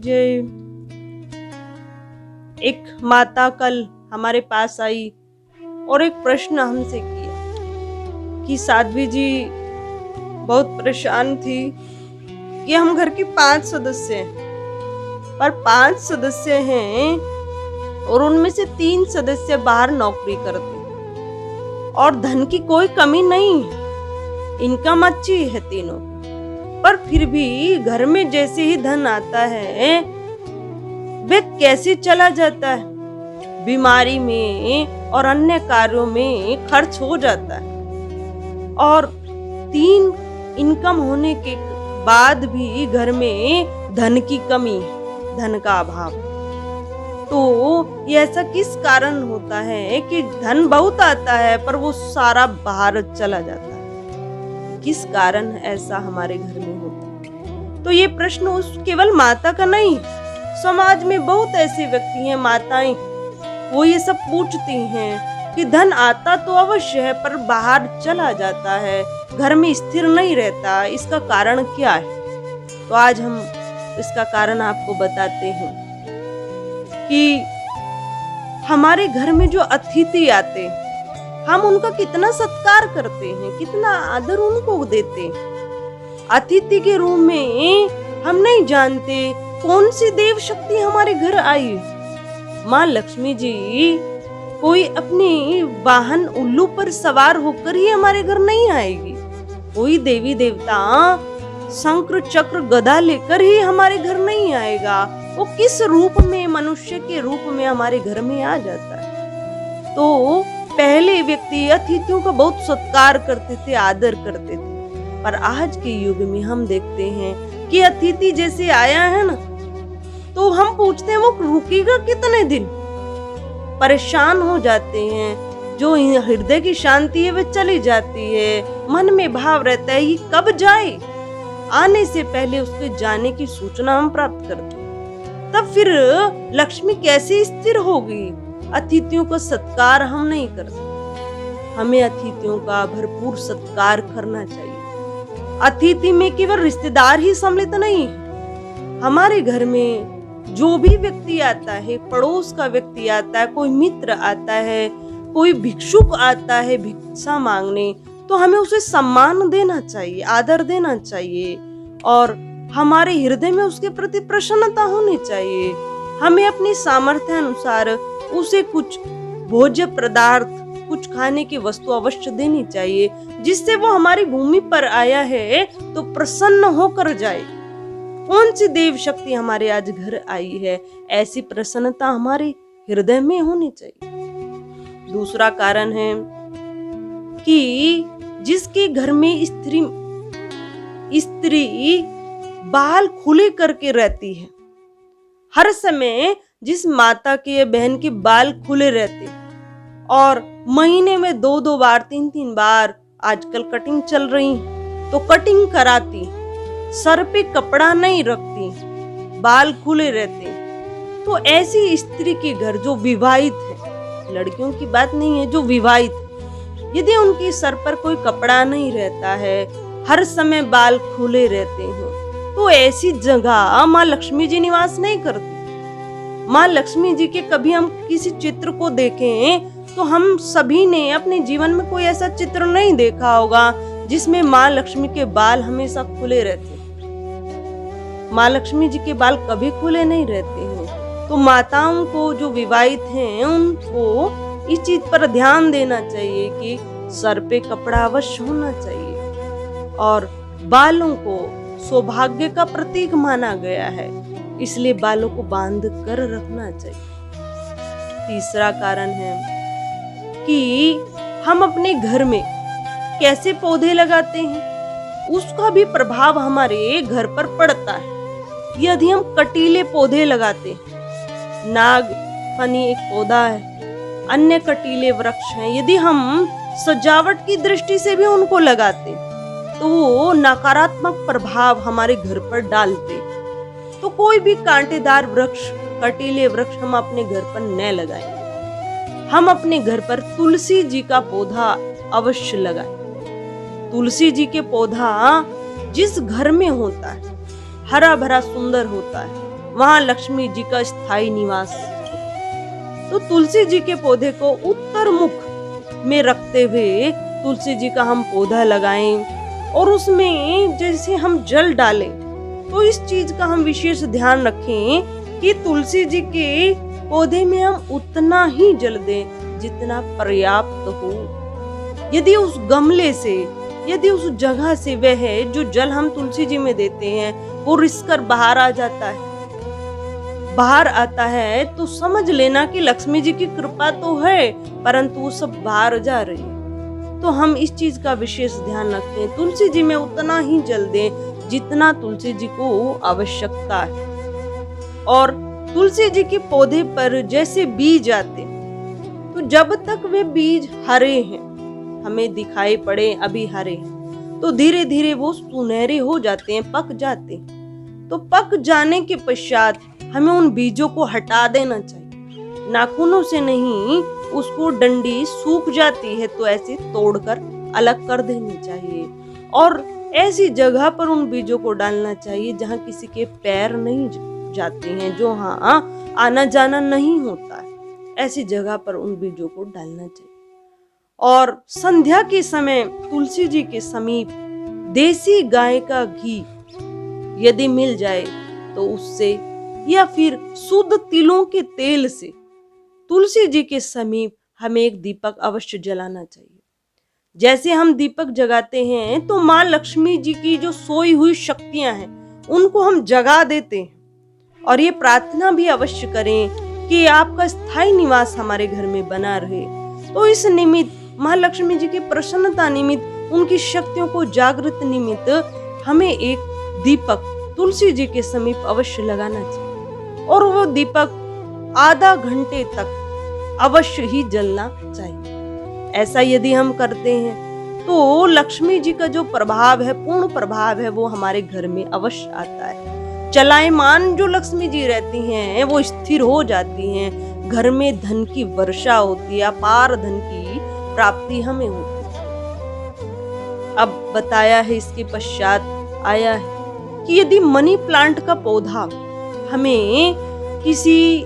लीजिए, एक माता कल हमारे पास आई और एक प्रश्न हमसे किया कि साध्वी जी बहुत परेशान थी कि हम घर की 5 सदस्य हैं, पर 5 सदस्य हैं और उनमें से 3 सदस्य बाहर नौकरी करते हैं और धन की कोई कमी नहीं है, इनकम अच्छी है तीनों, पर फिर भी घर में जैसे ही धन आता है वे कैसे चला जाता है, बीमारी में और अन्य कार्यों में खर्च हो जाता है और 3 इनकम होने के बाद भी घर में धन की कमी है, धन का अभाव। तो ये ऐसा किस कारण होता है कि धन बहुत आता है पर वो सारा बाहर चला जाता है? किस कारण ऐसा हमारे घर में होता है? तो ये प्रश्न उस केवल माता का नहीं, समाज में बहुत ऐसे व्यक्ति हैं, माताएं, वो ये सब पूछती हैं कि धन आता तो अवश्य है पर बाहर चला जाता है, घर में स्थिर नहीं रहता, इसका कारण क्या है? तो आज हम इसका कारण आपको बताते हैं कि हमारे घर में जो अतिथि आते हैं, हम उनका कितना सत्कार करते हैं, कितना आदर उनको देते हैं। अतिथि के रूप में हम नहीं जानते कौन सी देव शक्ति हमारे घर आई। माँ लक्ष्मी जी कोई अपनी वाहन उल्लू पर सवार होकर ही हमारे घर नहीं आएगी, कोई देवी देवता शंख चक्र गदा लेकर ही हमारे घर नहीं आएगा, वो किस रूप में, मनुष्य के रूप में हमारे घर में आ जाता है। तो पहले व्यक्ति अतिथियों का बहुत सत्कार करते थे, आदर करते थे, पर आज के युग में हम देखते हैं कि अतिथि जैसे आया है ना, तो हम पूछते हैं वो रुकेगा कितने दिन, परेशान हो जाते हैं, जो हृदय की शांति है वे चली जाती है, मन में भाव रहता है ये कब जाए, आने से पहले उसके जाने की सूचना हम प्राप्त करते हैं। तब फिर लक्ष्मी कैसे स्थिर होगी? अतिथियों का सत्कार हम नहीं करते, हमें अतिथियों का भरपूर सत्कार करना चाहिए। अतिथि में केवल रिश्तेदार ही सम्मिलित नहीं है, हमारे घर में जो भी व्यक्ति आता है, पड़ोस का व्यक्ति आता है, कोई मित्र आता है, कोई भिक्षुक आता है भिक्षा मांगने, तो हमें उसे सम्मान देना चाहिए, आदर देना चाहिए और हमारे हृदय में उसके प्रति प्रसन्नता होनी चाहिए। हमें अपनी सामर्थ्य अनुसार उसे कुछ भोज्य पदार्थ, कुछ खाने की वस्तु अवश्य देनी चाहिए, जिससे वो हमारी भूमि पर आया है तो प्रसन्न होकर जाए। कौन सी देव शक्ति हमारे आज घर आई है, ऐसी प्रसन्नता हमारे हृदय में होनी चाहिए। दूसरा कारण है कि जिसके घर में स्त्री बाल खुले करके रहती है, हर समय जिस माता के या बहन के बाल खुले रहते और महीने में 2-2 बार, 3-3 बार आजकल कटिंग चल रही तो कटिंग कराती, सर पे कपड़ा नहीं रखती, बाल खुले रहते, तो ऐसी स्त्री के घर जो विवाहित है, लड़कियों की बात नहीं है, जो विवाहित है, यदि उनके सर पर कोई कपड़ा नहीं रहता है, हर समय बाल खुले रहते हैं, तो ऐसी जगह माँ लक्ष्मी जी निवास नहीं करती। माँ लक्ष्मी जी के कभी हम किसी चित्र को देखें तो हम सभी ने अपने जीवन में कोई ऐसा चित्र नहीं देखा होगा जिसमें माँ लक्ष्मी के बाल हमेशा खुले रहते। माँ लक्ष्मी जी के बाल कभी खुले नहीं रहते हैं। तो माताओं को जो विवाहित हैं उनको इस चीज पर ध्यान देना चाहिए कि सर पे कपड़ा अवश्य होना चाहिए और बालों को सौभाग्य का प्रतीक माना गया है, इसलिए बालों को बांध कर रखना चाहिए। तीसरा कारण है कि हम अपने घर में कैसे पौधे लगाते हैं, उसका भी प्रभाव हमारे घर पर पड़ता है। यदि हम कटीले पौधे लगाते हैं, नाग फनी एक पौधा है, अन्य कटीले वृक्ष हैं, यदि हम सजावट की दृष्टि से भी उनको लगाते हैं तो वो नकारात्मक प्रभाव हमारे घर पर डालते। तो कोई भी कांटेदार वृक्ष, कटीले वृक्ष हम अपने घर पर न लगाएं। हम अपने घर पर तुलसी जी का पौधा अवश्य लगाएं। तुलसी जी के पौधा जिस घर में होता है, हरा भरा सुंदर होता है, वहां लक्ष्मी जी का स्थायी निवास। तो तुलसी जी के पौधे को उत्तर मुख में रखते हुए तुलसी जी का हम पौधा लगाएं और उसमें जैसे हम जल डालें, तो इस चीज का हम विशेष ध्यान रखें कि तुलसी जी के पौधे में हम उतना ही जल दें जितना पर्याप्त हो। यदि उस गमले से, यदि उस जगह से वह जो जल हम तुलसी जी में देते हैं वो रिसकर बाहर आ जाता है, बाहर आता है, तो समझ लेना कि लक्ष्मी जी की कृपा तो है परंतु वो सब बाहर जा रही है। तो हम इस चीज का विशेष ध्यान रखें, तुलसी जी में उतना ही जल दें जितना तुलसी जी को आवश्यकता है। और तुलसी जी के पौधे पर जैसे बीज आते, तो जब तक वे बीज हरे हैं, हमें दिखाई पड़े अभी हरे हैं, तो धीरे धीरे वो सुनहरे हो जाते हैं, पक जाते हैं। तो पक जाने के पश्चात हमें उन बीजों को हटा देना चाहिए, नाखूनों से नहीं। उसको डंडी सूख जाती है तो ऐसे तोड़कर अलग कर देनी चाहिए और ऐसी जगह पर उन बीजों को डालना चाहिए जहाँ किसी के पैर नहीं जाते हैं, जो हाँ आना जाना नहीं होता है, ऐसी जगह पर उन बीजों को डालना चाहिए। और संध्या के समय तुलसी जी के समीप देसी गाय का घी यदि मिल जाए तो उससे, या फिर शुद्ध तिलों के तेल से तुलसी जी के समीप हमें एक दीपक अवश्य जलाना चाहिए। जैसे हम दीपक जगाते हैं तो माँ लक्ष्मी जी की जो सोई हुई शक्तियां हैं उनको हम जगा देते हैं और ये प्रार्थना भी अवश्य करें कि आपका स्थायी निवास हमारे घर में बना रहे। तो इस निमित्त महालक्ष्मी जी की प्रसन्नता निमित्त, उनकी शक्तियों को जागृत निमित्त हमें एक दीपक तुलसी जी के समीप अवश्य लगाना चाहिए और वो दीपक आधा घंटे तक अवश्य ही जलना चाहिए। ऐसा यदि हम करते हैं तो लक्ष्मी जी का जो प्रभाव है, पूर्ण प्रभाव है, वो हमारे घर में अवश्य आता है। चलायमान जो लक्ष्मी जी रहती हैं वो स्थिर हो जाती हैं, घर में धन की वर्षा होती है, अपार धन की प्राप्ति हमें होती है। अब बताया है, इसके पश्चात आया है कि यदि मनी प्लांट का पौधा हमें किसी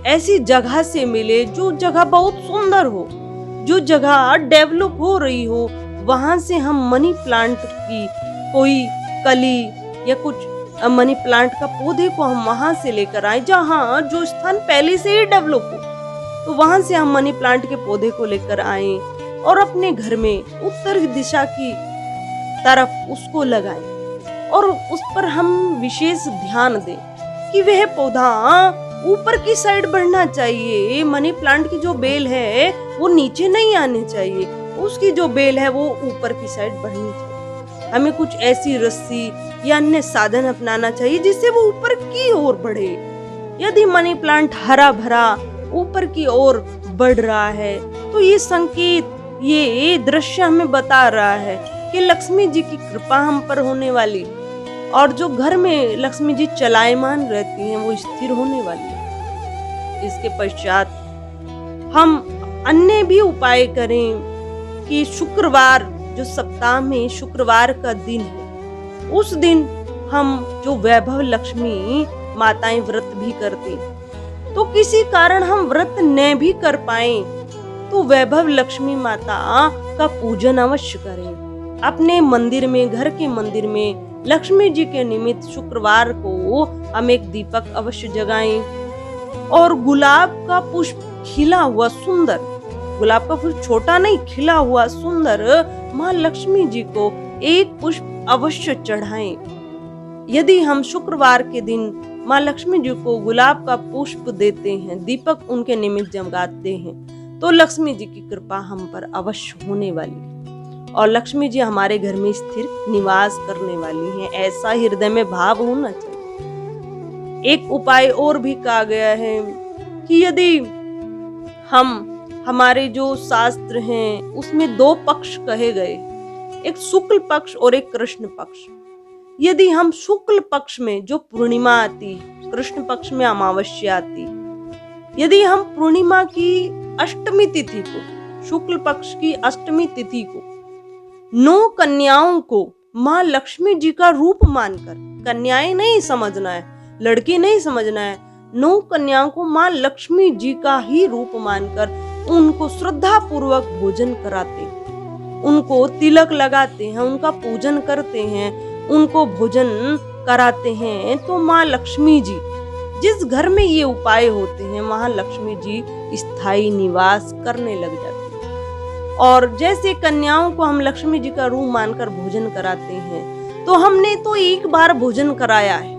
ऐसी जगह से मिले जो जगह बहुत सुंदर हो, जो जगह डेवलप हो रही हो, वहां से हम मनी प्लांट की कोई कली या कुछ मनी प्लांट का पौधे को हम वहां से लेकर आए, जहां जो स्थान पहले से ही डेवलप हो, तो वहां से हम मनी प्लांट के पौधे को लेकर आए और अपने घर में उत्तर दिशा की तरफ उसको लगाएं और उस पर हम विशेष ध्यान दें कि वह पौधा ऊपर की साइड बढ़ना चाहिए। मनी प्लांट की जो बेल है वो नीचे नहीं आनी चाहिए, उसकी जो बेल है वो ऊपर की साइड बढ़नी चाहिए। हमें कुछ ऐसी रस्सी या अन्य साधन अपनाना चाहिए जिससे वो ऊपर की ओर बढ़े। यदि मनी प्लांट हरा भरा ऊपर की ओर बढ़ रहा है तो ये संकेत, ये दृश्य हमें बता रहा है कि लक्ष्मी जी की कृपा हम पर होने वाली और जो घर में लक्ष्मी जी चलायमान रहती हैं वो स्थिर होने वाली है। इसके पश्चात हम अन्य भी उपाय करें कि शुक्रवार, जो सप्ताह में शुक्रवार का दिन है, उस दिन हम जो वैभव लक्ष्मी माताएं व्रत भी करती, तो किसी कारण हम व्रत न भी कर पाए तो वैभव लक्ष्मी माता का पूजन अवश्य करें। अपने मंदिर में, घर के मंदिर में लक्ष्मी जी के निमित्त शुक्रवार को हम एक दीपक अवश्य जगाएं और गुलाब का पुष्प खिला हुआ सुंदर, गुलाब का पुष्प छोटा नहीं, खिला हुआ सुंदर माँ लक्ष्मी जी को एक पुष्प अवश्य चढ़ाएं। यदि हम शुक्रवार के दिन माँ लक्ष्मी जी को गुलाब का पुष्प देते हैं, दीपक उनके निमित्त जगाते हैं, तो लक्ष्मी जी की कृपा हम पर अवश्य होने वाली है और लक्ष्मी जी हमारे घर में स्थिर निवास करने वाली हैं। ऐसा हृदय में भाव होना चाहिए। एक उपाय और भी कहा गया है कि यदि हमारे जो शास्त्र हैं उसमें दो पक्ष कहे गए, एक शुक्ल पक्ष और एक कृष्ण पक्ष। यदि हम शुक्ल पक्ष में जो पूर्णिमा आती, कृष्ण पक्ष में अमावस्या आती, यदि हम पूर्णिमा की अष्टमी तिथि को, शुक्ल पक्ष की अष्टमी तिथि को 9 कन्याओं को माँ लक्ष्मी जी का रूप मानकर, कन्याएं नहीं समझना है, लड़की नहीं समझना है। 9 कन्याओं को माँ लक्ष्मी जी का ही रूप मानकर उनको श्रद्धा पूर्वक भोजन कराते हैं, उनको तिलक लगाते हैं, उनका पूजन करते हैं, उनको भोजन कराते हैं। तो माँ लक्ष्मी जी जिस घर में ये उपाय होते हैं वहां लक्ष्मी जी स्थायी निवास करने लग जाती है। और जैसे कन्याओं को हम लक्ष्मी जी का रूप मानकर भोजन कराते हैं, तो हमने तो एक बार भोजन कराया है,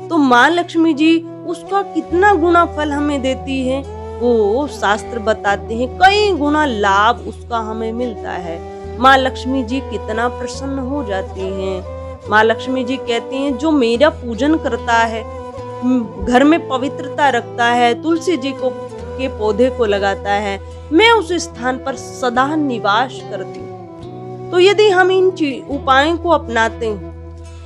तो माँ लक्ष्मी जी उसका कितना गुना फल हमें देती है वो शास्त्र बताते हैं। कई गुना लाभ उसका हमें मिलता है। माँ लक्ष्मी जी कितना प्रसन्न हो जाती हैं। माँ लक्ष्मी जी कहती हैं जो मेरा पूजन करता है, घर में पवित्रता रखता है, तुलसी जी को के पौधे को लगाता है, मैं उस स्थान पर सदा निवास करती हूँ। तो यदि हम इन उपायों को अपनाते हैं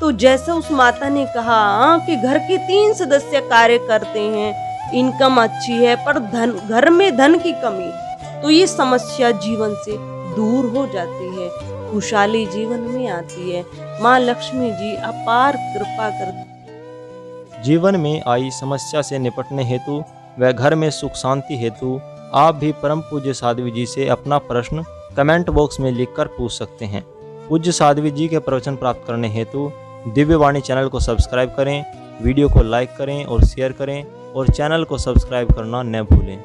तो जैसे उस माता ने कहा कि घर के 3 सदस्य कार्य करते हैं, इनकम अच्छी है पर घर में धन की कमी, तो ये समस्या जीवन से दूर हो जाती है, खुशहाली जीवन में आती है। माँ लक्ष्मी जी अपार कृपा करती। जीवन में आई समस्या से निपटने हेतु व घर में सुख शांति हेतु आप भी परम पूज्य साध्वी जी से अपना प्रश्न कमेंट बॉक्स में लिखकर पूछ सकते हैं। पूज्य साध्वी जी के प्रवचन प्राप्त करने हेतु दिव्यवाणी चैनल को सब्सक्राइब करें, वीडियो को लाइक करें और शेयर करें और चैनल को सब्सक्राइब करना न भूलें।